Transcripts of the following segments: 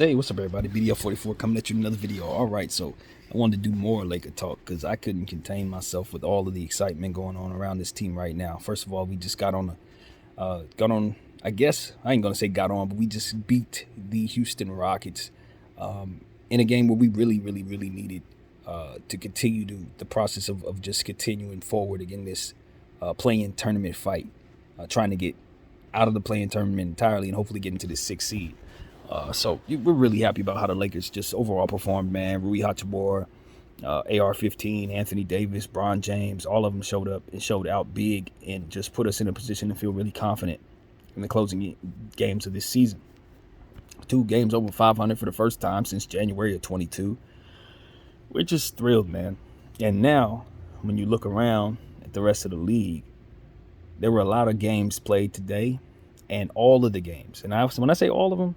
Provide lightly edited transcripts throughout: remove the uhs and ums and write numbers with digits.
Hey, what's up, everybody? BDF44 coming at you with another video. All right, so I wanted to do more Laker talk because I couldn't contain myself with all of the excitement going on around this team right now. First of all, we just got on. I guess I ain't gonna say got on, but we just beat the Houston Rockets in a game where we really needed to continue the process of just continuing forward in this play-in tournament fight, trying to get out of the play-in tournament entirely and hopefully get into the sixth seed. So we're really happy about how the Lakers just overall performed, man. Rui Hachimura, AR-15, Anthony Davis, Bron James, all of them showed up and showed out big and just put us in a position to feel really confident in the closing games of this season. 2 games over 500 for the first time since January of 22. We're just thrilled, man. And now, when you look around at the rest of the league, there were a lot of games played today, and all of the games, and when I say all of them,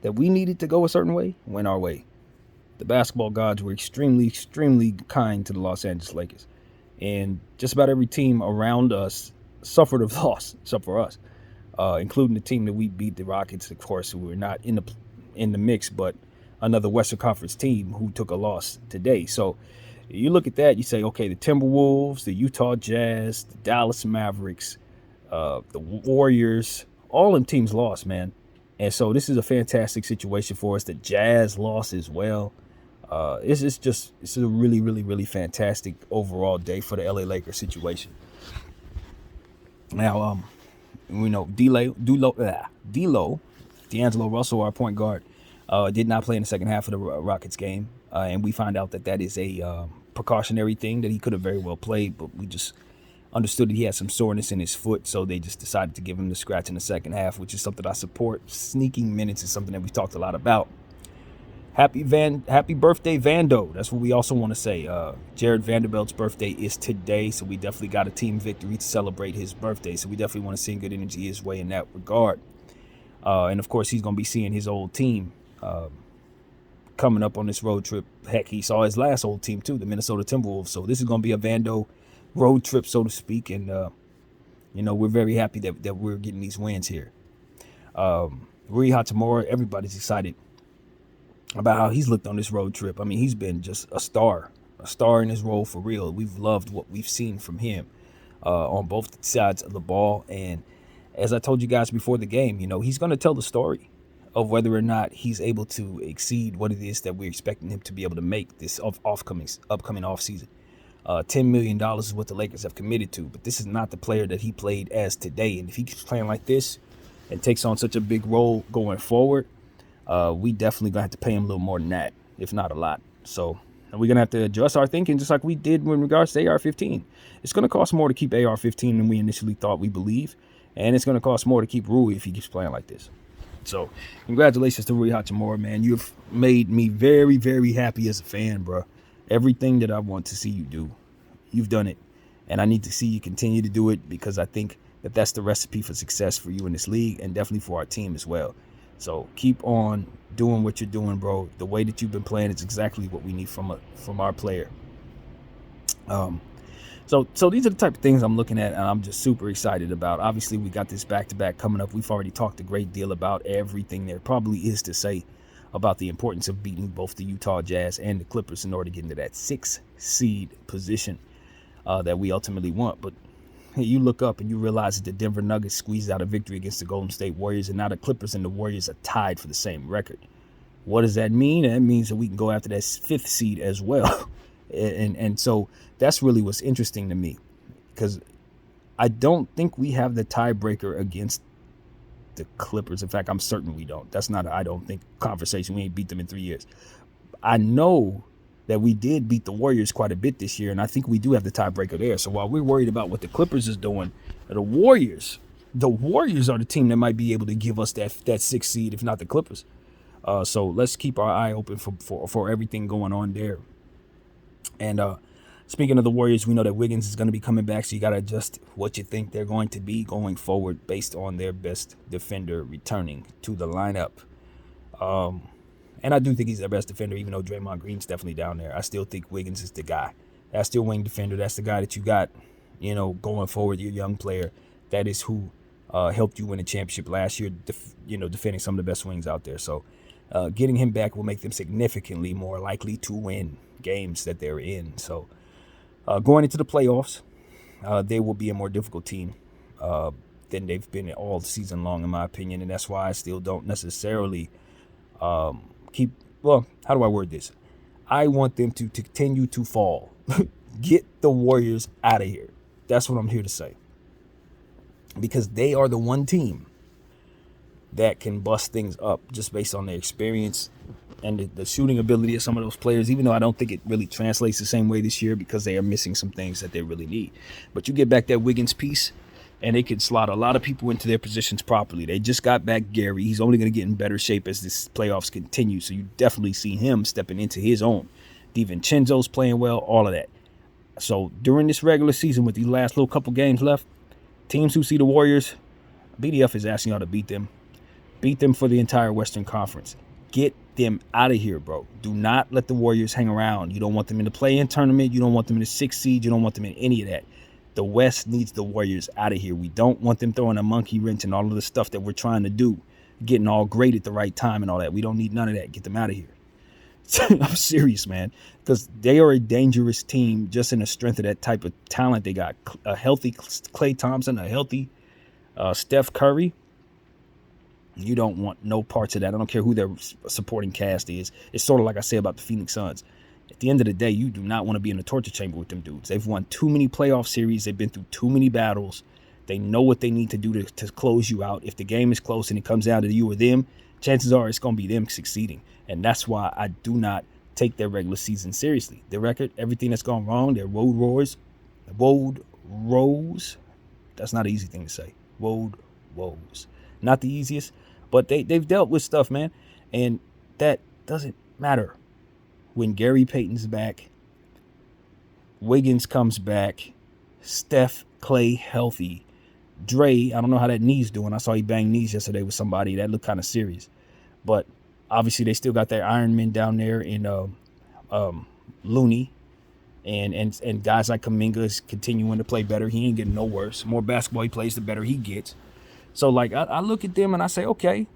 that we needed to go a certain way, went our way. The basketball gods were extremely kind to the Los Angeles Lakers. And just about every team around us suffered a loss, except for us, including the team that we beat, the Rockets, of course, who were not in the mix, but another Western Conference team who took a loss today. So you look at that, you say, okay, the Timberwolves, the Utah Jazz, the Dallas Mavericks, the Warriors, all them teams lost, man. And so this is a fantastic situation for us. The Jazz lost as well. It's a really fantastic overall day for the LA Lakers situation. Now, we know D'Angelo Russell, our point guard, did not play in the second half of the Rockets game. And we find out that is a precautionary thing, that he could have very well played, but we just understood that he had some soreness in his foot, so they just decided to give him the scratch in the second half, which is something I support. Sneaking minutes is something that we've talked a lot about. Happy birthday, Vando. That's what we also want to say. Jared Vanderbilt's birthday is today, so we definitely got a team victory to celebrate his birthday. So we definitely want to send good energy his way in that regard. And of course, he's going to be seeing his old team coming up on this road trip. Heck, he saw his last old team too, the Minnesota Timberwolves. So this is going to be a Vando road trip, so to speak, and we're very happy that we're getting these wins here. Rui Hachimura, everybody's excited about how he's looked on this road trip. I mean, he's been just a star in his role for real. We've loved what we've seen from him on both sides of the ball, and as I told you guys before the game, he's going to tell the story of whether or not he's able to exceed what it is that we're expecting him to be able to make this upcoming offseason. $10 million is what the Lakers have committed to, but this is not the player that he played as today. And if he keeps playing like this and takes on such a big role going forward, we definitely gonna have to pay him a little more than that, if not a lot. So we're gonna have to adjust our thinking, just like we did in regards to AR-15. It's gonna cost more to keep AR-15 than we initially thought, we believe, and it's gonna cost more to keep Rui if he keeps playing like this. So congratulations to Rui Hachimura, man. You've made me very happy as a fan, bro. Everything that I want to see you do, you've done it. And I need to see you continue to do it, because I think that that's the recipe for success for you in this league, and definitely for our team as well. So keep on doing what you're doing, bro. The way that you've been playing is exactly what we need from our player. So these are the type of things I'm looking at, and I'm just super excited about. Obviously, we got this back-to-back coming up. We've already talked a great deal about everything there probably is to say about the importance of beating both the Utah Jazz and the Clippers in order to get into that 6th seed position that we ultimately want. But hey, you look up and you realize that the Denver Nuggets squeezed out a victory against the Golden State Warriors, and now the Clippers and the Warriors are tied for the same record. What does that mean? That means that we can go after that 5th seed as well. and so that's really what's interesting to me, because I don't think we have the tiebreaker against the Clippers. In fact, I'm certain we don't. That's not I don't think conversation. We ain't beat them in 3 years. I know that we did beat the Warriors quite a bit this year, and I think we do have the tiebreaker there. So while we're worried about what the Clippers is doing, the Warriors are the team that might be able to give us that 6th seed, if not the Clippers. So let's keep our eye open for everything going on there. And speaking of the Warriors, we know that Wiggins is going to be coming back, so you got to adjust what you think they're going to be going forward based on their best defender returning to the lineup. And I do think he's their best defender, even though Draymond Green's definitely down there. I still think Wiggins is the guy. That's still wing defender. That's the guy that you got, going forward, your young player. That is who helped you win a championship last year, defending some of the best wings out there. So getting him back will make them significantly more likely to win games that they're in. So going into the playoffs, they will be a more difficult team than they've been all season long, in my opinion. And that's why I still don't necessarily how do I word this? I want them to continue to fall. Get the Warriors out of here. That's what I'm here to say. Because they are the one team that can bust things up just based on their experience and the shooting ability of some of those players, even though I don't think it really translates the same way this year because they are missing some things that they really need. But you get back that Wiggins piece, and they can slot a lot of people into their positions properly. They just got back Gary. He's only going to get in better shape as this playoffs continue, so you definitely see him stepping into his own. DiVincenzo's playing well, all of that. So during this regular season with these last little couple games left, teams who see the Warriors, BDF is asking y'all to beat them. Beat them for the entire Western Conference. Get them out of here, bro. Do not let the Warriors hang around. You don't want them in the play-in tournament. You don't want them in the 6th seed. You don't want them in any of that. The West needs the Warriors out of here. We don't want them throwing a monkey wrench and all of the stuff that we're trying to do, getting all great at the right time and all that. We don't need none of that. Get them out of here. I'm serious, man, because they are a dangerous team just in the strength of that type of talent. They got a healthy Klay Thompson, a healthy Steph Curry. You don't want no parts of that. I don't care who their supporting cast is. It's sort of like I say about the Phoenix Suns. At the end of the day, you do not want to be in a torture chamber with them dudes. They've won too many playoff series. They've been through too many battles. They know what they need to do to close you out. If the game is close and it comes down to you or them, chances are it's going to be them succeeding. And that's why I do not take their regular season seriously. Their record, everything that's gone wrong, their road woes. That's not an easy thing to say. Road woes. Not the easiest, but they've dealt with stuff, man. And that doesn't matter. When Gary Payton's back, Wiggins comes back, Steph, Klay healthy, Dre, I don't know how that knee's doing. I saw he banged knees yesterday with somebody. That looked kind of serious. But obviously they still got their Iron Men down there in Looney. And guys like Kuminga is continuing to play better. He ain't getting no worse. The more basketball he plays, the better he gets. So like I look at them and I say, okay,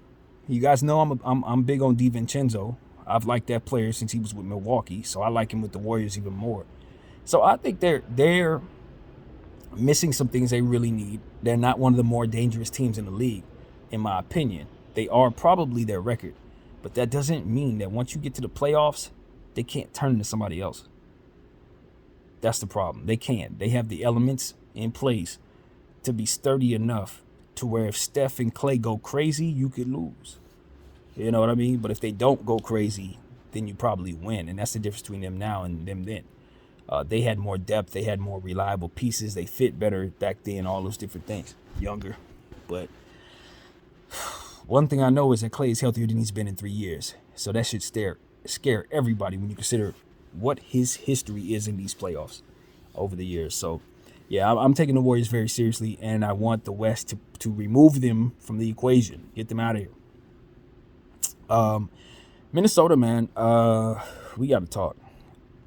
you guys know I'm big on DiVincenzo. I've liked that player since he was with Milwaukee, so I like him with the Warriors even more. So I think they're missing some things they really need. They're not one of the more dangerous teams in the league, in my opinion. They are probably their record, but that doesn't mean that once you get to the playoffs, they can't turn into somebody else. That's the problem. They can't. They have the elements in place to be sturdy enough to where if Steph and Klay go crazy, you could lose. You know what I mean? But if they don't go crazy, then you probably win. And that's the difference between them now and them then. They had more depth. They had more reliable pieces. They fit better back then, all those different things. Younger. But one thing I know is that Klay is healthier than he's been in 3 years. So that should scare everybody when you consider what his history is in these playoffs over the years. So, yeah, I'm taking the Warriors very seriously, and I want the West to remove them from the equation. Get them out of here. Minnesota, man, we got to talk.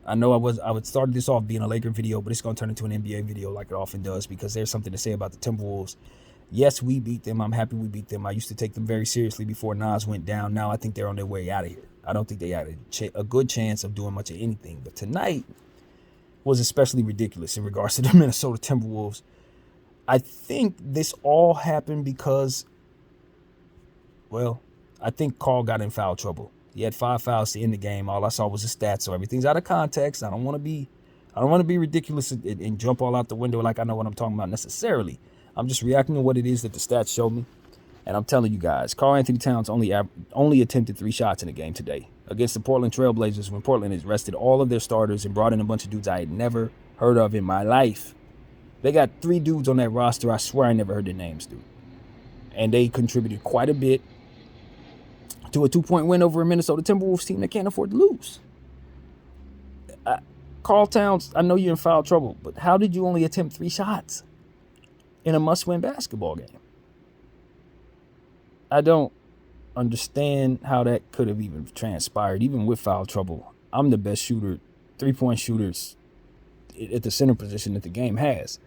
I know I would start this off being a Laker video, but it's going to turn into an NBA video like it often does because there's something to say about the Timberwolves. Yes, we beat them. I'm happy we beat them. I used to take them very seriously before Nas went down. Now I think they're on their way out of here. I don't think they had a good chance of doing much of anything. But tonight was especially ridiculous in regards to the Minnesota Timberwolves. I think this all happened because, well, I think Karl got in foul trouble. He had 5 fouls to end the game. All I saw was the stats, so everything's out of context. I don't want to be ridiculous and jump all out the window like I know what I'm talking about necessarily. I'm just reacting to what it is that the stats show me. And I'm telling you guys, Karl-Anthony Towns only attempted 3 shots in the game today against the Portland Trail Blazers when Portland has rested all of their starters and brought in a bunch of dudes I had never heard of in my life. They got 3 dudes on that roster. I swear I never heard their names, dude. And they contributed quite a bit to a 2-point win over a Minnesota Timberwolves team that can't afford to lose. Karl Towns, I know you're in foul trouble, but how did you only attempt 3 shots in a must-win basketball game? I don't understand how that could have even transpired, even with foul trouble. I'm the best shooter, 3-point shooters at the center position that the game has.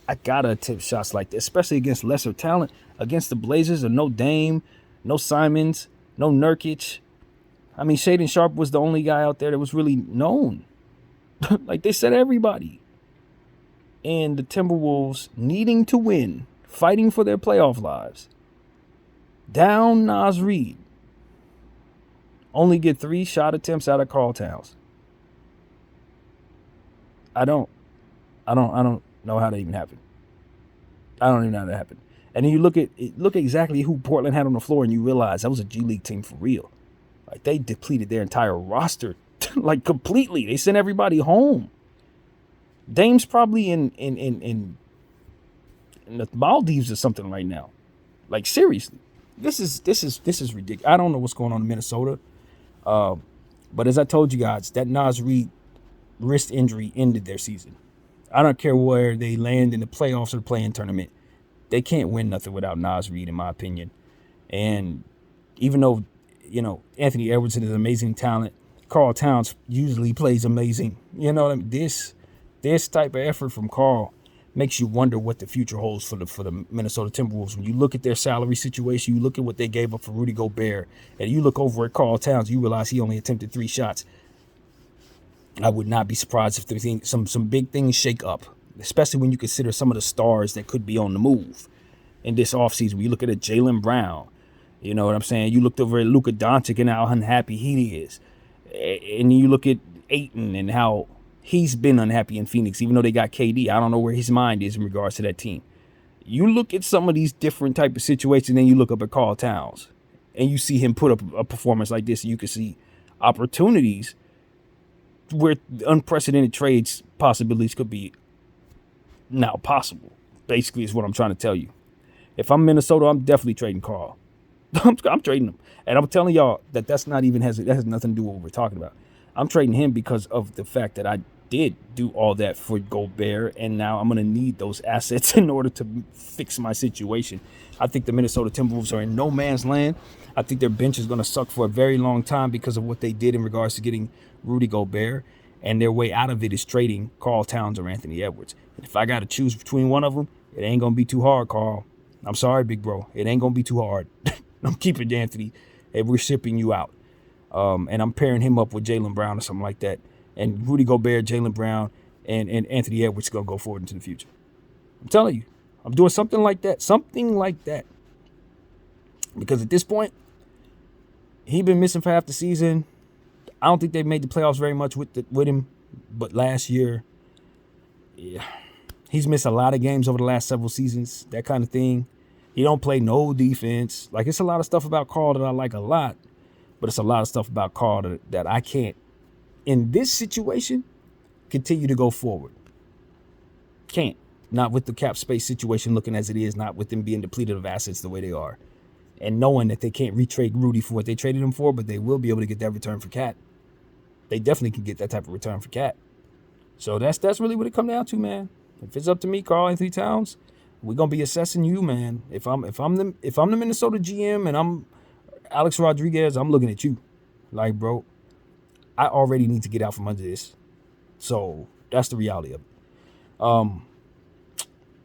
I gotta attempt shots like that, especially against lesser talent. Against the Blazers, or no Dame, no Simons, no Nurkic. I mean, Shaden Sharp was the only guy out there that was really known. Like, they said everybody. And the Timberwolves needing to win, fighting for their playoff lives. Down Naz Reid. Only get 3 shot attempts out of Karl Towns. I don't know how that even happened. I don't even know how that happened. And then you look at exactly who Portland had on the floor, and you realize that was a G League team for real. Like, they depleted their entire roster, like, completely. They sent everybody home. Dame's probably in the Maldives or something right now. Like, seriously, this is ridiculous. I don't know what's going on in Minnesota, but as I told you guys, that Naz Reid wrist injury ended their season. I don't care where they land in the playoffs or the play-in tournament. They can't win nothing without Naz Reid, in my opinion. And even though, Anthony Edwards is an amazing talent, Karl Towns usually plays amazing. You know what I mean? This type of effort from Karl makes you wonder what the future holds for the Minnesota Timberwolves. When you look at their salary situation, you look at what they gave up for Rudy Gobert, and you look over at Karl Towns, you realize he only attempted 3 shots. I would not be surprised if some big things shake up, especially when you consider some of the stars that could be on the move in this offseason. When you look at Jaylen Brown, you know what I'm saying? You looked over at Luka Doncic and how unhappy he is. And you look at Ayton and how he's been unhappy in Phoenix, even though they got KD. I don't know where his mind is in regards to that team. You look at some of these different type of situations, and you look up at Karl Towns, and you see him put up a performance like this, and you can see opportunities where unprecedented trades possibilities could be now possible. Basically, is what I'm trying to tell you. If I'm Minnesota, I'm definitely trading Karl. I'm trading him, and I'm telling y'all that that has nothing to do with what we're talking about. I'm trading him because of the fact that I did do all that for Gobert, and now I'm going to need those assets in order to fix my situation. I think the Minnesota Timberwolves are in no man's land. I think their bench is going to suck for a very long time because of what they did in regards to getting Rudy Gobert, and their way out of it is trading Karl Towns or Anthony Edwards. And if I got to choose between one of them, it ain't going to be too hard, Karl. I'm sorry, big bro. It ain't going to be too hard. I'm keeping Anthony, and we're shipping you out. And I'm pairing him up with Jaylen Brown or something like that. And Rudy Gobert, Jaylen Brown, and Anthony Edwards going to go forward into the future. I'm telling you, I'm doing something like that. Something like that. Because at this point, he been missing for half the season. I don't think they made the playoffs very much with him. But last year, yeah, he's missed a lot of games over the last several seasons. That kind of thing. He don't play no defense. Like, it's a lot of stuff about Karl that I like a lot. But it's a lot of stuff about Karl that I can't, in this situation, continue to go forward. Can't. Not with the cap space situation looking as it is, not with them being depleted of assets the way they are. And knowing that they can't retrade Rudy for what they traded him for, but they will be able to get that return for Cat. They definitely can get that type of return for Cat. So that's really what it comes down to, man. If it's up to me, Karl Anthony Towns, we're gonna be assessing you, man. If I'm the Minnesota GM and I'm Alex Rodriguez, I'm looking at you. Like, bro, I already need to get out from under this. So that's the reality of it.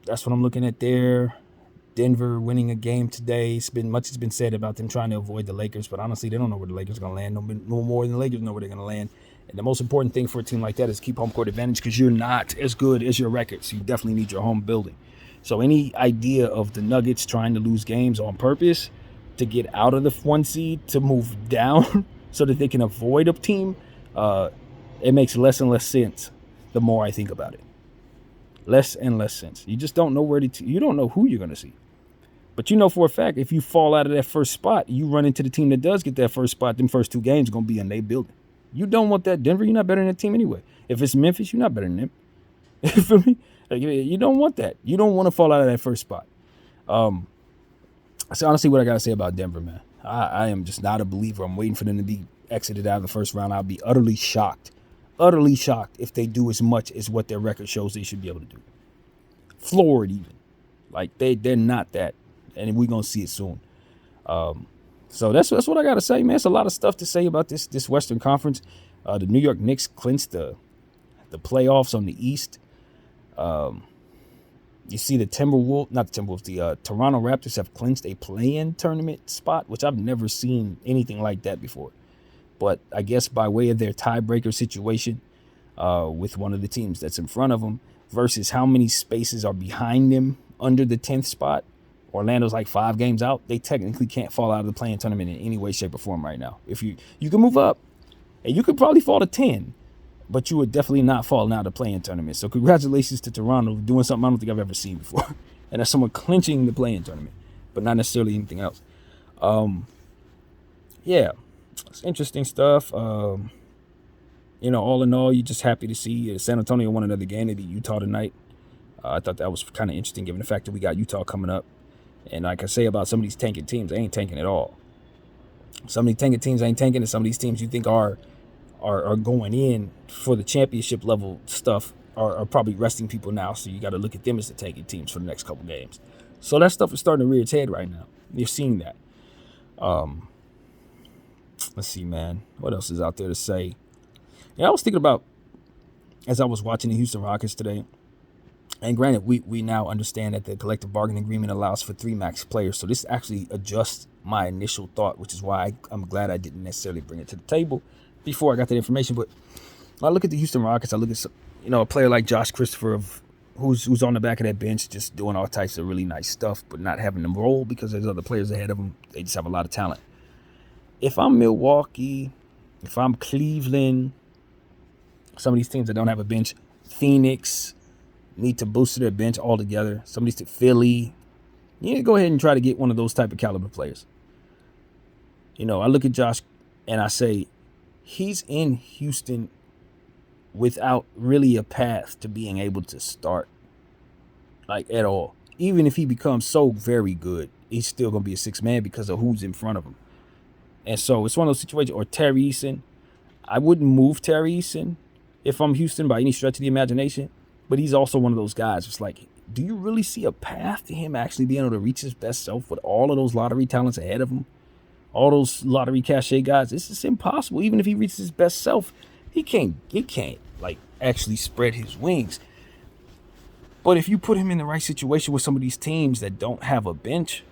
That's what I'm looking at there. Denver winning a game today. Much has been said about them trying to avoid the Lakers, but honestly, they don't know where the Lakers are going to land. No more than the Lakers know where they're going to land. And the most important thing for a team like that is keep home court advantage, because you're not as good as your record. So you definitely need your home building. So any idea of the Nuggets trying to lose games on purpose to get out of the 1 seed, to move down so that they can avoid a team, it makes less and less sense the more I think about it. Less and less sense. You just don't know you don't know who you're going to see. But you know for a fact, if you fall out of that first spot, you run into the team that does get that first spot, them first 2 games are going to be in their building. You don't want that Denver. You're not better than that team anyway. If it's Memphis, you're not better than them. You feel me? Like, you don't want that. You don't want to fall out of that first spot. That's honestly what I got to say about Denver, man. I am just not a believer. I'm waiting for them to be exited out of the first round. I'll be utterly shocked if they do as much as what their record shows they should be able to do. Floored even. Like, they're not that. And we're going to see it soon. So that's what I got to say, man. It's a lot of stuff to say about this Western Conference. The New York Knicks clinched the playoffs on the East. You see the Toronto Raptors have clinched a play-in tournament spot, which I've never seen anything like that before. But I guess by way of their tiebreaker situation with one of the teams that's in front of them versus how many spaces are behind them under the 10th spot, Orlando's like 5 games out. They technically can't fall out of the play-in tournament in any way, shape, or form right now. If you can move up, and you could probably fall to 10, but you would definitely not fall out of the play-in tournament. So congratulations to Toronto doing something I don't think I've ever seen before. And that's someone clinching the play-in tournament, but not necessarily anything else. Yeah, it's interesting stuff. All in all, you're just happy to see San Antonio won another game. They beat Utah tonight. I thought that was kind of interesting given the fact that we got Utah coming up. And like I say about some of these tanking teams, they ain't tanking at all. Some of these tanking teams ain't tanking, and some of these teams you think are going in for the championship level stuff are probably resting people now. So you got to look at them as the tanking teams for the next couple games. So that stuff is starting to rear its head right now. You're seeing that. Let's see, man. What else is out there to say? Yeah, I was thinking about, as I was watching the Houston Rockets today, and granted, we now understand that the collective bargaining agreement allows for 3 max players. So this actually adjusts my initial thought, which is why I'm glad I didn't necessarily bring it to the table before I got that information. But when I look at the Houston Rockets, I look at a player like Josh Christopher, who's on the back of that bench just doing all types of really nice stuff, but not having them roll because there's other players ahead of them. They just have a lot of talent. If I'm Milwaukee, if I'm Cleveland, some of these teams that don't have a bench, Phoenix, need to boost their bench altogether. Some of these teams, Philly, you need to go ahead and try to get one of those type of caliber players. I look at Josh and I say, he's in Houston without really a path to being able to start, like, at all. Even if he becomes so very good, he's still going to be a 6 man because of who's in front of him. And so it's one of those situations. Or Terry Eason. I wouldn't move Terry Eason if I'm Houston by any stretch of the imagination. But he's also one of those guys. It's like, do you really see a path to him actually being able to reach his best self with all of those lottery talents ahead of him? All those lottery cachet guys. This is impossible. Even if he reaches his best self, he can't like actually spread his wings. But if you put him in the right situation with some of these teams that don't have a bench,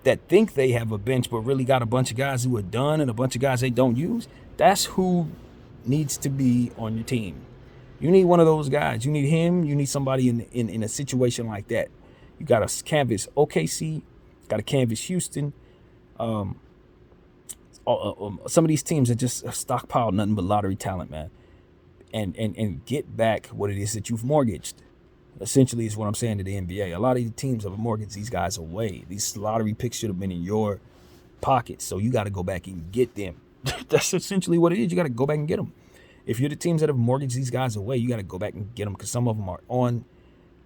that think they have a bench, but really got a bunch of guys who are done and a bunch of guys they don't use, that's who needs to be on your team. You need one of those guys. You need him. You need somebody in a situation like that. You got to canvas OKC, got to canvas Houston. Some of these teams that just stockpile nothing but lottery talent, man. And get back what it is that you've mortgaged. Essentially is what I'm saying to the NBA. A lot of the teams have mortgaged these guys away. These lottery picks should have been in your pocket. So you got to go back and get them. That's essentially what it is. You got to go back and get them. If you're the teams that have mortgaged these guys away, you got to go back and get them because some of them are on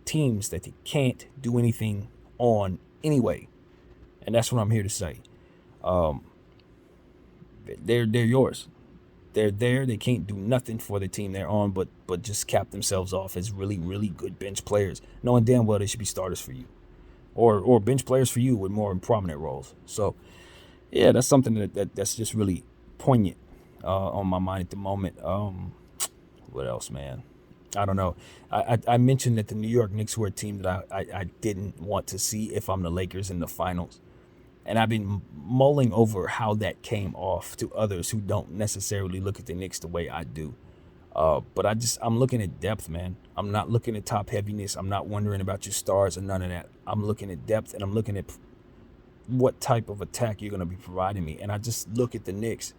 teams that they can't do anything on anyway. And that's what I'm here to say. They're yours. They're there. They can't do nothing for the team they're on, but just cap themselves off as really, really good bench players, knowing damn well they should be starters for you, or bench players for you with more prominent roles. So, yeah, that's something that's just really poignant on my mind at the moment. What else, man? I don't know. I mentioned that the New York Knicks were a team that I didn't want to see if I'm the Lakers in the finals. And I've been mulling over how that came off to others who don't necessarily look at the Knicks the way I do. But I'm looking at depth, man. I'm not looking at top heaviness. I'm not wondering about your stars or none of that. I'm looking at depth, and I'm looking at what type of attack you're going to be providing me. And I just look at the Knicks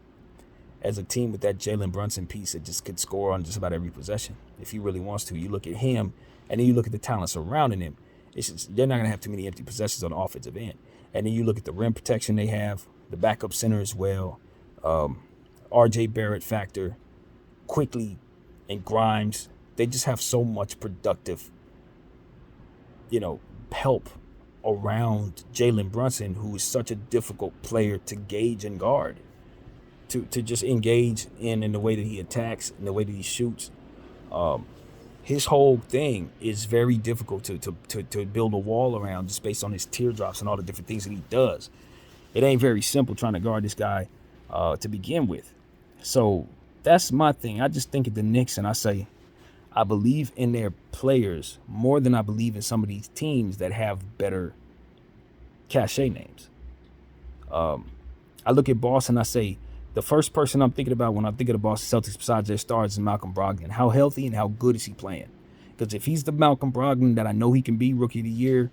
as a team with that Jalen Brunson piece that just could score on just about every possession if he really wants to. You look at him, and then you look at the talent surrounding him. It's just, they're not going to have too many empty possessions on the offensive end. And then you look at the rim protection they have, the backup center as well, R.J. Barrett factor, Quickly, and Grimes. They just have so much productive, help around Jalen Brunson, who is such a difficult player to gauge and guard, to just engage in the way that he attacks, in the way that he shoots. His whole thing is very difficult to build a wall around just based on his teardrops and all the different things that he does. It ain't very simple trying to guard this guy to begin with. So that's my thing. I just think of the Knicks and I say, I believe in their players more than I believe in some of these teams that have better cachet names. I look at Boston, I say the first person I'm thinking about when I think of the Boston Celtics besides their stars is Malcolm Brogdon. How healthy and how good is he playing? Because if he's the Malcolm Brogdon that I know he can be, rookie of the year,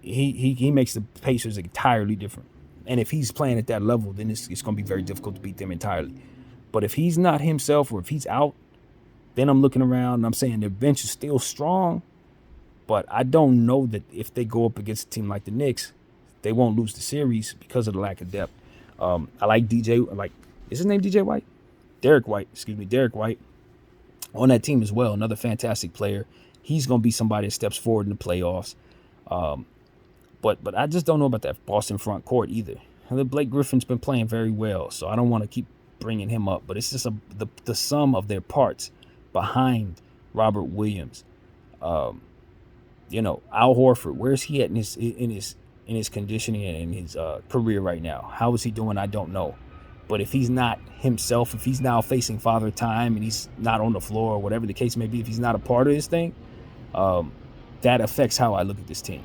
he makes the Pacers entirely different. And if he's playing at that level, then it's going to be very difficult to beat them entirely. But if he's not himself or if he's out, then I'm looking around and I'm saying their bench is still strong. But I don't know that if they go up against a team like the Knicks, they won't lose the series because of the lack of depth. I like is his name DJ White? Derek White on that team as well. Another fantastic player. He's going to be somebody that steps forward in the playoffs. But I just don't know about that Boston front court either. And Blake Griffin's been playing very well, so I don't want to keep bringing him up. But it's just the sum of their parts behind Robert Williams. Al Horford, where's he at in his conditioning and in his career right now? How is he doing? I don't know. But if he's not himself, if he's now facing Father Time and he's not on the floor or whatever the case may be, if he's not a part of this thing, that affects how I look at this team.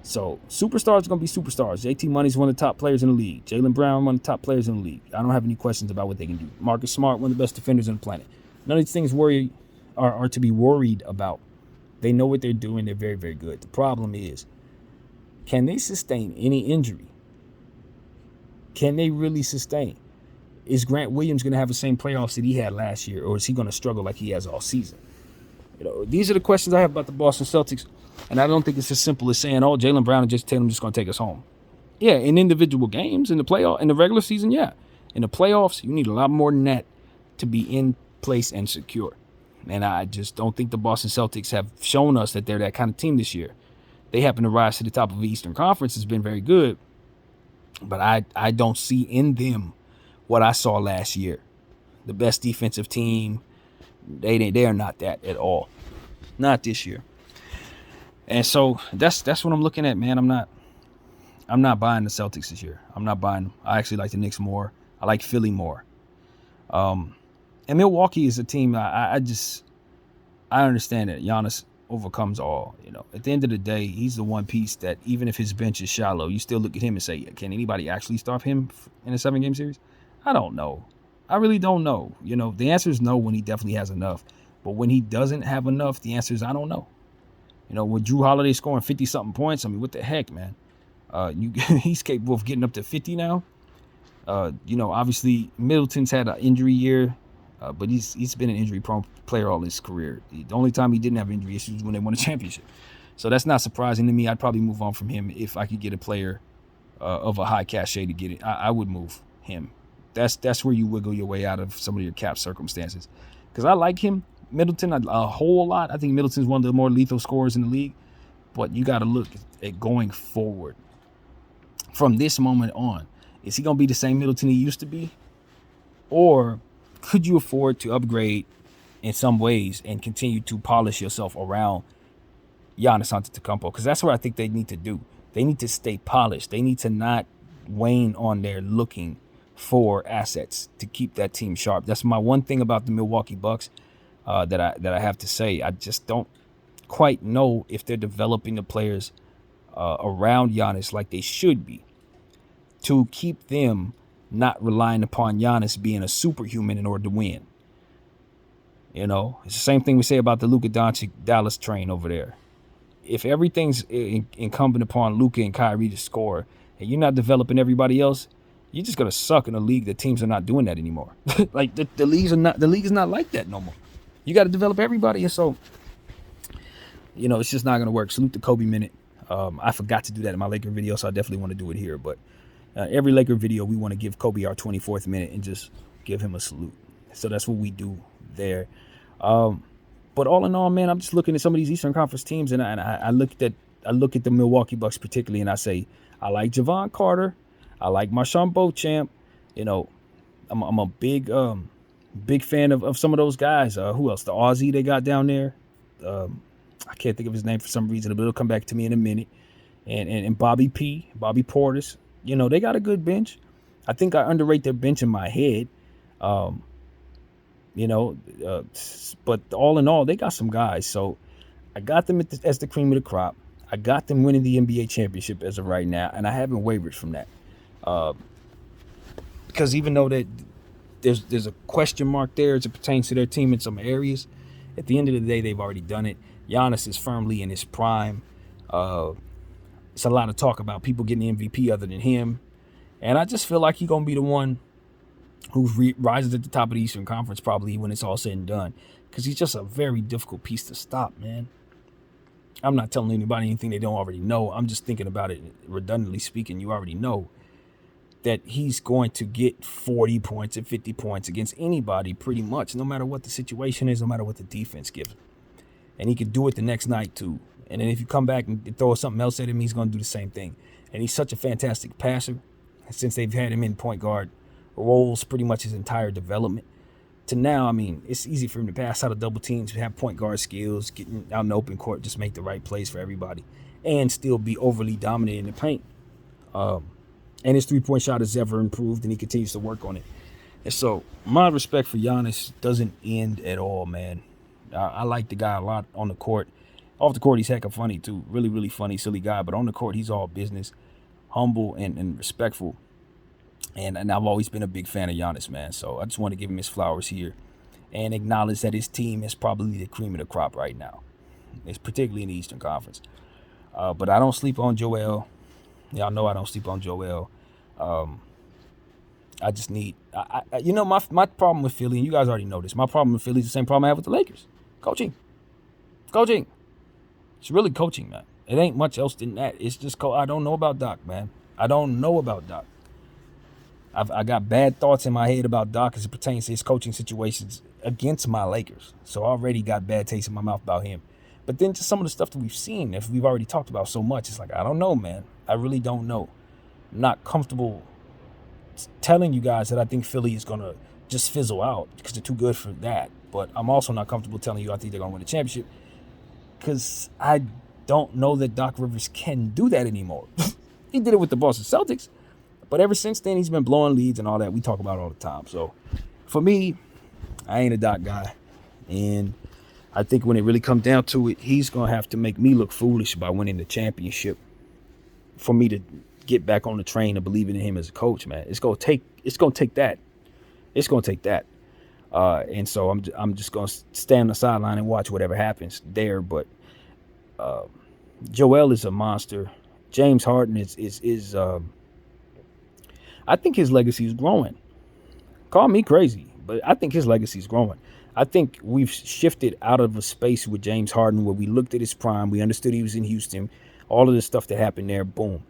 So superstars are going to be superstars. JT Money's one of the top players in the league. Jaylen Brown, one of the top players in the league. I don't have any questions about what they can do. Marcus Smart, one of the best defenders on the planet. None of these things are to be worried about. They know what they're doing. They're very, very good. The problem is, can they sustain any injury? Can they really sustain? Is Grant Williams going to have the same playoffs that he had last year, or is he going to struggle like he has all season? These are the questions I have about the Boston Celtics, and I don't think it's as simple as saying, "Oh, Jaylen Brown and just Tatum just going to take us home." Yeah, in individual games, in the regular season, yeah. In the playoffs, you need a lot more than that to be in place and secure. And I just don't think the Boston Celtics have shown us that they're that kind of team this year. They happen to rise to the top of the Eastern Conference. It's been very good. But I don't see in them what I saw last year. The best defensive team, they are not that at all. Not this year. And so that's what I'm looking at, man. I'm not buying the Celtics this year. I'm not buying them. I actually like the Knicks more. I like Philly more. And Milwaukee is a team I understand that Giannis overcomes all. At the end of the day, he's the one piece that even if his bench is shallow, you still look at him and say, can anybody actually stop him in a 7-game series? I don't know. I really don't know. The answer is no when he definitely has enough. But when he doesn't have enough, the answer is I don't know. With Drew Holiday scoring 50-something points, I mean, what the heck, man? He's capable of getting up to 50 now. Obviously Middleton's had an injury year. But he's been an injury-prone player all his career. The only time he didn't have injury issues was when they won a championship. So that's not surprising to me. I'd probably move on from him if I could get a player of a high cachet to get it. I would move him. That's where you wiggle your way out of some of your cap circumstances. Because I like him, Middleton, a whole lot. I think Middleton's one of the more lethal scorers in the league. But you got to look at going forward. From this moment on, is he going to be the same Middleton he used to be? Or could you afford to upgrade in some ways and continue to polish yourself around Giannis Antetokounmpo? Because that's what I think they need to do. They need to stay polished. They need to not wane on their looking for assets to keep that team sharp. That's my one thing about the Milwaukee Bucks that I have to say. I just don't quite know if they're developing the players around Giannis like they should be to keep them not relying upon Giannis being a superhuman in order to win. It's the same thing we say about the Luka Doncic Dallas train over there. If everything's incumbent upon Luka and Kyrie to score, and you're not developing everybody else, you're just gonna suck in a league that teams are not doing that anymore. Like the league is not like that no more. You got to develop everybody, and so it's just not gonna work. Salute the Kobe minute. I forgot to do that in my Laker video, so I definitely want to do it here, but. Every Laker video, we want to give Kobe our 24th minute and just give him a salute. So that's what we do there. But all in all, man, I'm just looking at some of these Eastern Conference teams, and I look at the Milwaukee Bucks particularly, and I say I like Javon Carter, I like Marshawn Beauchamp. I'm a big fan of some of those guys. Who else? The Aussie they got down there. I can't think of his name for some reason, but it'll come back to me in a minute. And Bobby Portis. They got a good bench. I think I underrate their bench in my head. you know. But all in all, they got some guys. So I got them as the cream of the crop. I got them winning the NBA championship as of right now, and I haven't wavered from that. Because even though that there's a question mark there as it pertains to their team in some areas, at the end of the day, they've already done it. Giannis is firmly in his prime. It's a lot of talk about people getting the MVP other than him. And I just feel like he's going to be the one who rises at the top of the Eastern Conference probably when it's all said and done. Because he's just a very difficult piece to stop, man. I'm not telling anybody anything they don't already know. I'm just thinking about it redundantly speaking. You already know that he's going to get 40 points and 50 points against anybody pretty much, no matter what the situation is, no matter what the defense gives him. And he could do it the next night too. And then if you come back and throw something else at him, he's going to do the same thing. And he's such a fantastic passer since they've had him in point guard roles pretty much his entire development. To now, I mean, it's easy for him to pass out of double teams, have point guard skills, getting out in the open court, just make the right plays for everybody, and still be overly dominant in the paint. And his three-point shot has ever improved, and he continues to work on it. And so my respect for Giannis doesn't end at all, man. I like the guy a lot on the court. Off the court, he's hecka funny, too. Really, really funny, silly guy. But on the court, he's all business, humble, and respectful. And I've always been a big fan of Giannis, man. So I just want to give him his flowers here and acknowledge that his team is probably the cream of the crop right now. It's particularly in the Eastern Conference. But I don't sleep on Joel. Y'all know I don't sleep on Joel. I just need, my problem with Philly, and you guys already know this, my problem with Philly is the same problem I have with the Lakers. Coaching. It's really coaching, man. It ain't much else than that. It's just, I don't know about Doc, man. I don't know about Doc. I got bad thoughts in my head about Doc as it pertains to his coaching situations against my Lakers. So I already got bad taste in my mouth about him. But then just some of the stuff that we've seen, if we've already talked about so much, it's like, I don't know, man. I really don't know. I'm not comfortable telling you guys that I think Philly is going to just fizzle out because they're too good for that. But I'm also not comfortable telling you I think they're going to win the championship because I don't know that Doc Rivers can do that anymore. He did it with the Boston Celtics. But ever since then, he's been blowing leads and all that. We talk about it all the time. So, for me, I ain't a Doc guy. And I think when it really comes down to it, he's going to have to make me look foolish by winning the championship for me to get back on the train of believing in him as a coach, man. It's going to take that. It's going to take that. And so I'm just going to stand on the sideline and watch whatever happens there. But Joel is a monster. James Harden is I think his legacy is growing. Call me crazy, but I think his legacy is growing. I think we've shifted out of a space with James Harden where we looked at his prime, we understood he was in Houston, all of the stuff that happened there, boom.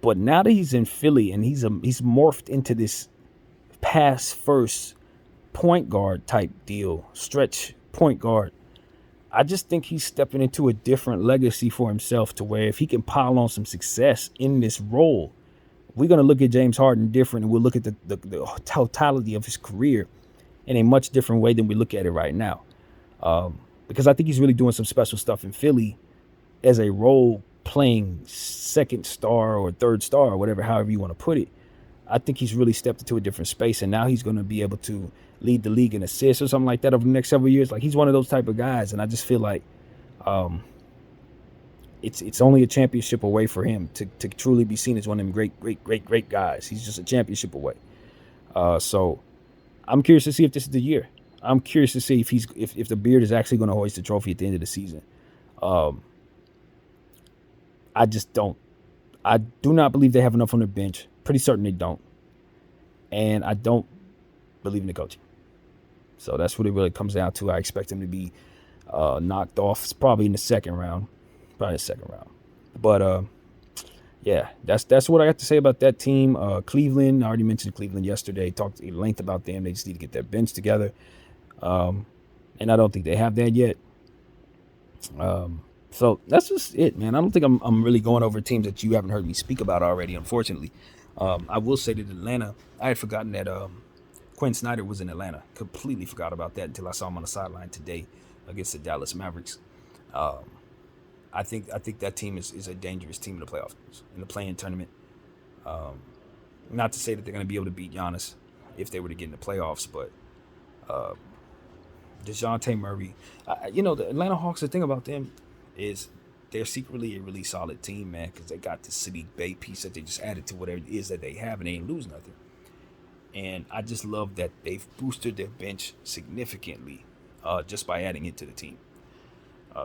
But now that he's in Philly and he's morphed into this pass first point guard type deal, stretch point guard, I just think he's stepping into a different legacy for himself to where if he can pile on some success in this role, we're going to look at James Harden different, and we'll look at the totality of his career in a much different way than we look at it right now. Because I think he's really doing some special stuff in Philly as a role-playing second star or third star or whatever, however you want to put it. I think he's really stepped into a different space, and now he's going to be able to lead the league in assists or something like that over the next several years. Like, he's one of those type of guys, and I just feel like it's only a championship away for him to truly be seen as one of them great guys. He's just a championship away. So I'm curious to see if this is the year. I'm curious to see if the beard is actually going to hoist the trophy at the end of the season. I do not believe they have enough on their bench. Pretty certain they don't. And I don't believe in the coaching. So that's what it really comes down to. I expect him to be knocked off. It's probably in the second round. But yeah, that's what I got to say about that team. Cleveland, I already mentioned Cleveland yesterday. Talked at length about them. They just need to get their bench together. And I don't think they have that yet. So that's just it, man. I don't think I'm really going over teams that you haven't heard me speak about already, unfortunately. I will say that Atlanta, I had forgotten that Quinn Snyder was in Atlanta. Completely forgot about that until I saw him on the sideline today against the Dallas Mavericks. I think that team is a dangerous team in the playoffs, in the play-in tournament. Not to say that they're going to be able to beat Giannis if they were to get in the playoffs, but DeJounte Murray. The Atlanta Hawks, the thing about them is they're secretly a really solid team, man, because they got the City Bay piece that they just added to whatever it is that they have, and they ain't lose nothing. And I just love that they've boosted their bench significantly just by adding it to the team.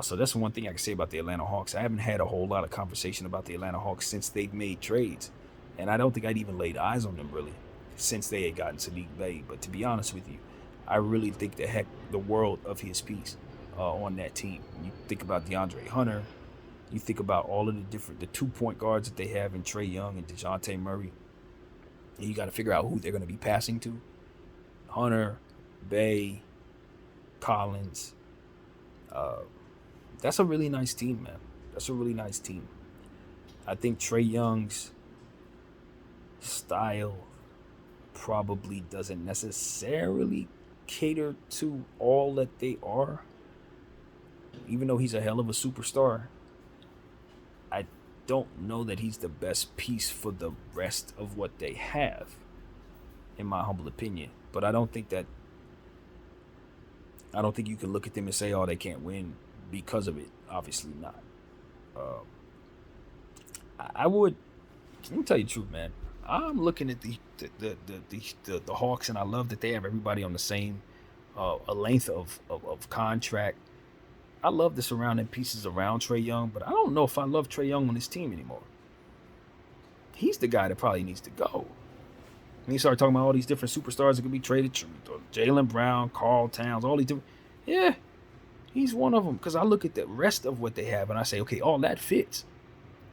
So that's one thing I can say about the Atlanta Hawks. I haven't had a whole lot of conversation about the Atlanta Hawks since they've made trades. And I don't think I'd even laid eyes on them really since they had gotten Sadiq Bey. But to be honest with you, I really think the world of his piece on that team. You think about DeAndre Hunter. You think about all of the 2-point guards that they have in Trae Young and DeJounte Murray. And you got to figure out who they're going to be passing to. Hunter, Bey, Collins. That's a really nice team, man. That's a really nice team. I think Trae Young's style probably doesn't necessarily cater to all that they are. Even though he's a hell of a superstar, I don't know that he's the best piece for the rest of what they have, in my humble opinion. But I don't think you can look at them and say, oh, they can't win because of it. Obviously not. I would. Let me tell you the truth, man. I'm looking at the Hawks, and I love that they have everybody on the same a length of contract. I love the surrounding pieces around Trae Young, but I don't know if I love Trae Young on this team anymore. He's the guy that probably needs to go. When you start talking about all these different superstars that could be traded, Jaylen Brown, Karl Towns, all these different, yeah, he's one of them. Because I look at the rest of what they have and I say, okay, all that fits.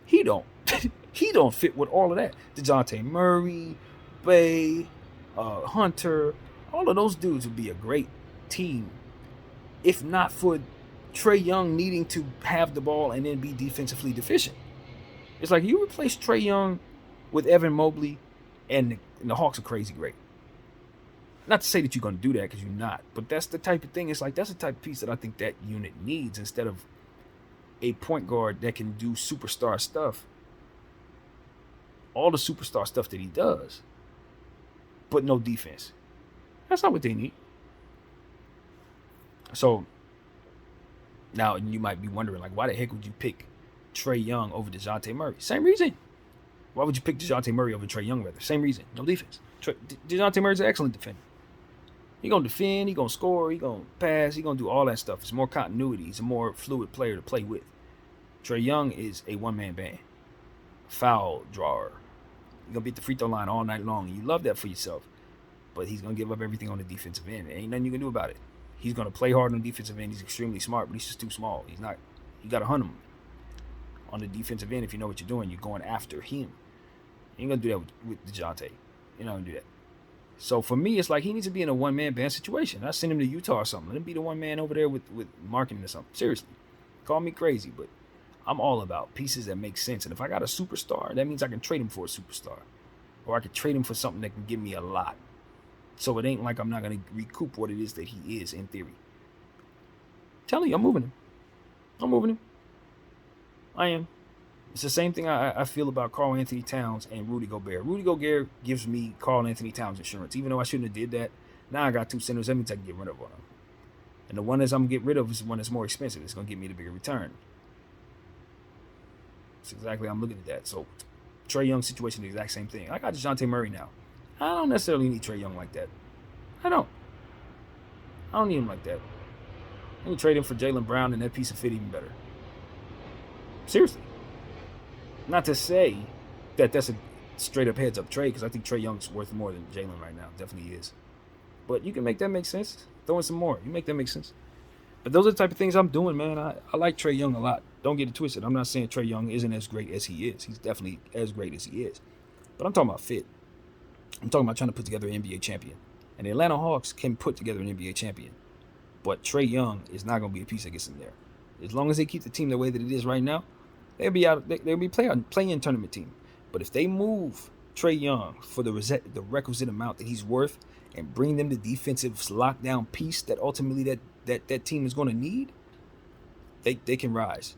He don't. He don't fit with all of that. DeJounte Murray, Bey, Hunter, all of those dudes would be a great team if not for Trae Young needing to have the ball and then be defensively deficient. It's like you replace Trae Young with Evan Mobley and the Hawks are crazy great. Not to say that you're going to do that because you're not, but that's the type of thing. It's like that's the type of piece that I think that unit needs instead of a point guard that can do superstar stuff. All the superstar stuff that he does, but no defense. That's not what they need. So now you might be wondering, like, why the heck would you pick Trae Young over DeJounte Murray? Same reason. Why would you pick DeJounte Murray over Trae Young, rather? Same reason. No defense. DeJounte Murray's an excellent defender. He gonna defend, he gonna score, he gonna pass, he gonna do all that stuff. It's more continuity. He's a more fluid player to play with. Trae Young is a one-man band. Foul drawer. He's gonna be at the free throw line all night long. You love that for yourself. But he's gonna give up everything on the defensive end. There ain't nothing you can do about it. He's gonna play hard on the defensive end. He's extremely smart, but he's just too small. He's not. You gotta hunt him on the defensive end. If you know what you're doing, you're going after him. You ain't gonna do that with DeJounte. You're not gonna do that. So for me, it's like he needs to be in a one-man band situation. I send him to Utah or something. Let him be the one man over there with marketing or something. Seriously, call me crazy, but I'm all about pieces that make sense. And if I got a superstar, that means I can trade him for a superstar, or I could trade him for something that can give me a lot. So it ain't like I'm not gonna recoup what it is that he is in theory. I'm telling you, I'm moving him. I am. It's the same thing I feel about Karl Anthony Towns and Rudy Gobert. Rudy Gobert gives me Karl Anthony Towns insurance. Even though I shouldn't have did that, now I got two centers. That means I can get rid of one of them. And the one that I'm going to get rid of is the one that's more expensive. It's going to give me the bigger return. That's exactly how I'm looking at that. So Trae Young's situation is the exact same thing. I got DeJounte Murray now. I don't necessarily need Trae Young like that. I don't need him like that. I'm going to trade him for Jaylen Brown, and that piece will fit even better. Seriously. Not to say that that's a straight-up heads-up trade, because I think Trae Young's worth more than Jaylen right now. Definitely is. But you can make that make sense. Throw in some more. You make that make sense. But those are the type of things I'm doing, man. I like Trae Young a lot. Don't get it twisted. I'm not saying Trae Young isn't as great as he is. He's definitely as great as he is. But I'm talking about fit. I'm talking about trying to put together an NBA champion. And the Atlanta Hawks can put together an NBA champion. But Trae Young is not going to be a piece that gets in there. As long as they keep the team the way that it is right now, they'll be out. They'll be playing tournament team. But if they move Trae Young for the requisite amount that he's worth and bring them the defensive lockdown piece that ultimately that team is going to need, they can rise.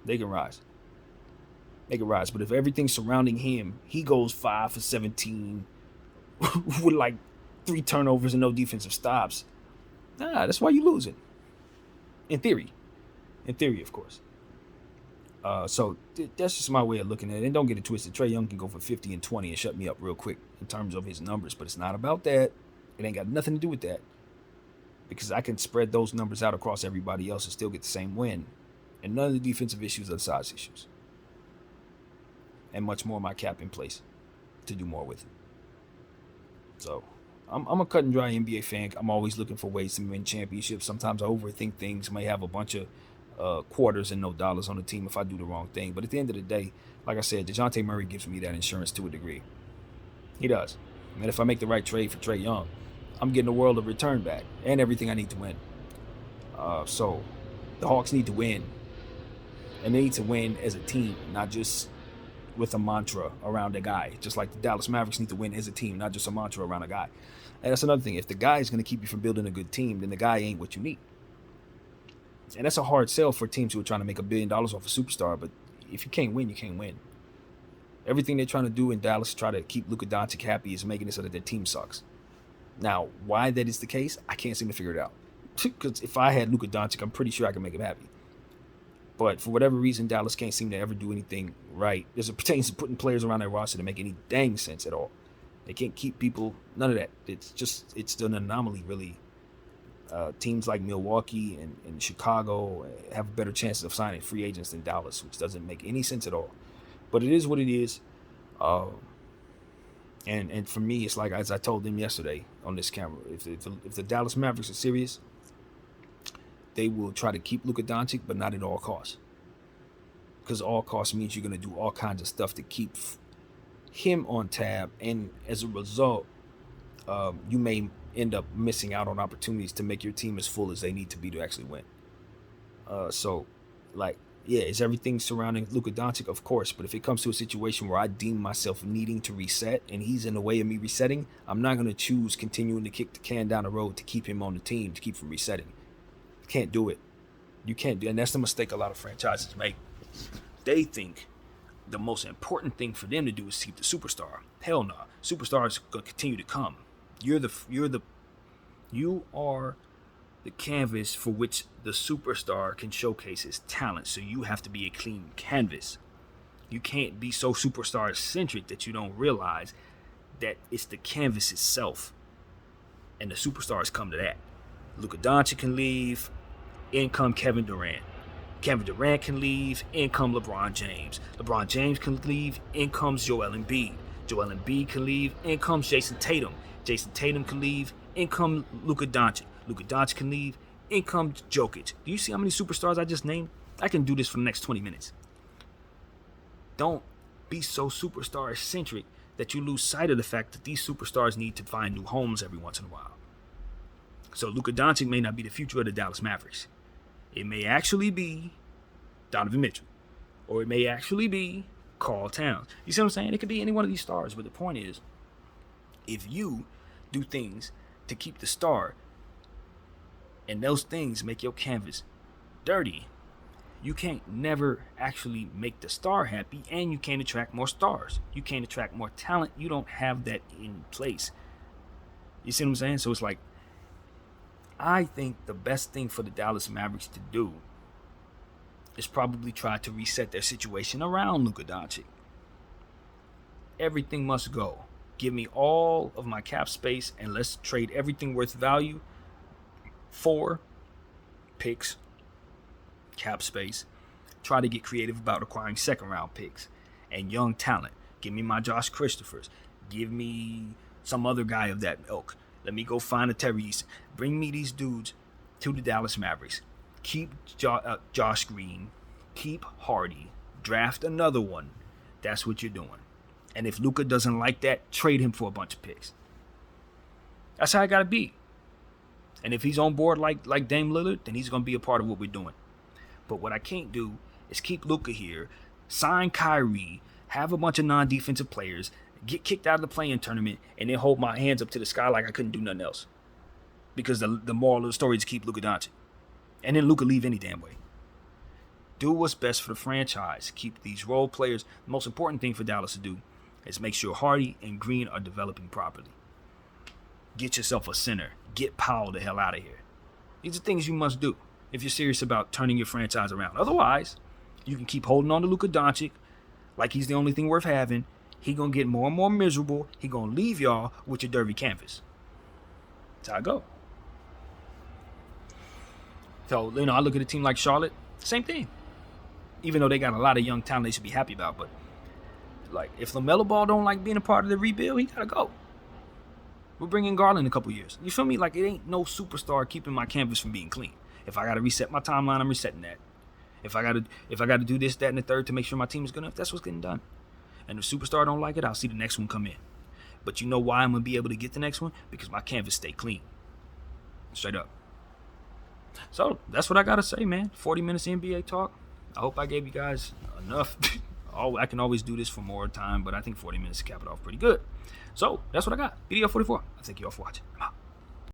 They can rise. But if everything surrounding him, he goes 5 for 17 with like 3 turnovers and no defensive stops, Nah, that's why you losing. In theory. In theory, of course. That's just my way of looking at it. And don't get it twisted. Trae Young can go for 50 and 20 and shut me up real quick in terms of his numbers, but it's not about that. It ain't got nothing to do with that. Because I can spread those numbers out across everybody else and still get the same win. And none of the defensive issues are the size issues. And much more my cap in place to do more with it. So I'm a cut and dry NBA fan. I'm always looking for ways to win championships. Sometimes I overthink things. May have a bunch of quarters and no dollars on the team if I do the wrong thing. But at the end of the day, like I said, DeJounte Murray gives me that insurance to a degree. He does. And if I make the right trade for Trae Young, I'm getting a world of return back and everything I need to win. So the Hawks need to win. And they need to win as a team, not just with a mantra around a guy. Just like the Dallas Mavericks need to win as a team, not just a mantra around a guy. And that's another thing. If the guy is going to keep you from building a good team, then the guy ain't what you need. And that's a hard sell for teams who are trying to make $1 billion off a superstar. But if you can't win, you can't win. Everything they're trying to do in Dallas to try to keep Luka Doncic happy is making it so that their team sucks. Now, why that is the case, I can't seem to figure it out. Because if I had Luka Doncic, I'm pretty sure I could make him happy. But for whatever reason, Dallas can't seem to ever do anything right as it pertains to putting players around their roster to make any dang sense at all. They can't keep people, none of that. It's an anomaly, really. Teams like Milwaukee and Chicago have better chances of signing free agents than Dallas, which doesn't make any sense at all. But it is what it is. And for me, it's like, as I told them yesterday on this camera, if the Dallas Mavericks are serious, they will try to keep Luka Doncic, but not at all costs. Because all costs means you're going to do all kinds of stuff to keep him on tab. And as a result, you may end up missing out on opportunities to make your team as full as they need to be to actually win. Is everything surrounding Luka Doncic? Of course. But if it comes to a situation where I deem myself needing to reset and he's in the way of me resetting, I'm not going to choose continuing to kick the can down the road to keep him on the team, to keep from resetting. Can't do it. You can't do it. And that's the mistake a lot of franchises make. They think the most important thing for them to do is keep the superstar. Hell no. Superstars gonna continue to come. You are the canvas for which the superstar can showcase his talent. So you have to be a clean canvas. You can't be so superstar centric that you don't realize that it's the canvas itself. And the superstars come to that. Luka Doncic can leave. In come Kevin Durant. Kevin Durant can leave. In come LeBron James. LeBron James can leave. In comes Joel Embiid. Joel Embiid can leave. In comes Jason Tatum. Jason Tatum can leave. In come Luka Doncic. Luka Doncic can leave. In comes Jokic. Do you see how many superstars I just named? I can do this for the next 20 minutes. Don't be so superstar centric that you lose sight of the fact that these superstars need to find new homes every once in a while. So Luka Doncic may not be the future of the Dallas Mavericks. It may actually be Donovan Mitchell. Or it may actually be Karl Towns. You see what I'm saying? It could be any one of these stars. But the point is, if you do things to keep the star, and those things make your canvas dirty, you can't never actually make the star happy, and you can't attract more stars. You can't attract more talent. You don't have that in place. You see what I'm saying? So it's like, I think the best thing for the Dallas Mavericks to do is probably try to reset their situation around Luka Doncic. Everything must go. Give me all of my cap space and let's trade everything worth value for picks, cap space. Try to get creative about acquiring second round picks and young talent. Give me my Josh Christophers. Give me some other guy of that ilk. Let me go find a Terry Easton. Bring me these dudes to the Dallas Mavericks. Keep Josh Green. Keep Hardy. Draft another one. That's what you're doing. And if Luka doesn't like that, trade him for a bunch of picks. That's how it got to be. And if he's on board like Dame Lillard, then he's going to be a part of what we're doing. But what I can't do is keep Luka here, sign Kyrie, have a bunch of non-defensive players, get kicked out of the play-in tournament, and then hold my hands up to the sky like I couldn't do nothing else. Because the moral of the story is keep Luka Doncic. And then Luka leave any damn way. Do what's best for the franchise. Keep these role players. The most important thing for Dallas to do is make sure Hardy and Green are developing properly. Get yourself a center. Get Powell the hell out of here. These are things you must do if you're serious about turning your franchise around. Otherwise, you can keep holding on to Luka Doncic like he's the only thing worth having. He gonna get more and more miserable. He gonna leave y'all with your dirty canvas. That's how I go. So, I look at a team like Charlotte, same thing. Even though they got a lot of young talent they should be happy about. But, like, if LaMelo Ball don't like being a part of the rebuild, he got to go. We're bringing Garland in a couple years. You feel me? Like, it ain't no superstar keeping my canvas from being clean. If I got to reset my timeline, I'm resetting that. If I got to do this, that, and the third to make sure my team is good enough, that's what's getting done. And if superstar don't like it, I'll see the next one come in. But you know why I'm going to be able to get the next one? Because my canvas stay clean. Straight up. So, that's what I got to say, man. 40 minutes NBA talk. I hope I gave you guys enough. I can always do this for more time, but I think 40 minutes to cap it off pretty good. So, that's what I got. Video 44. I thank you all for watching. I'm out.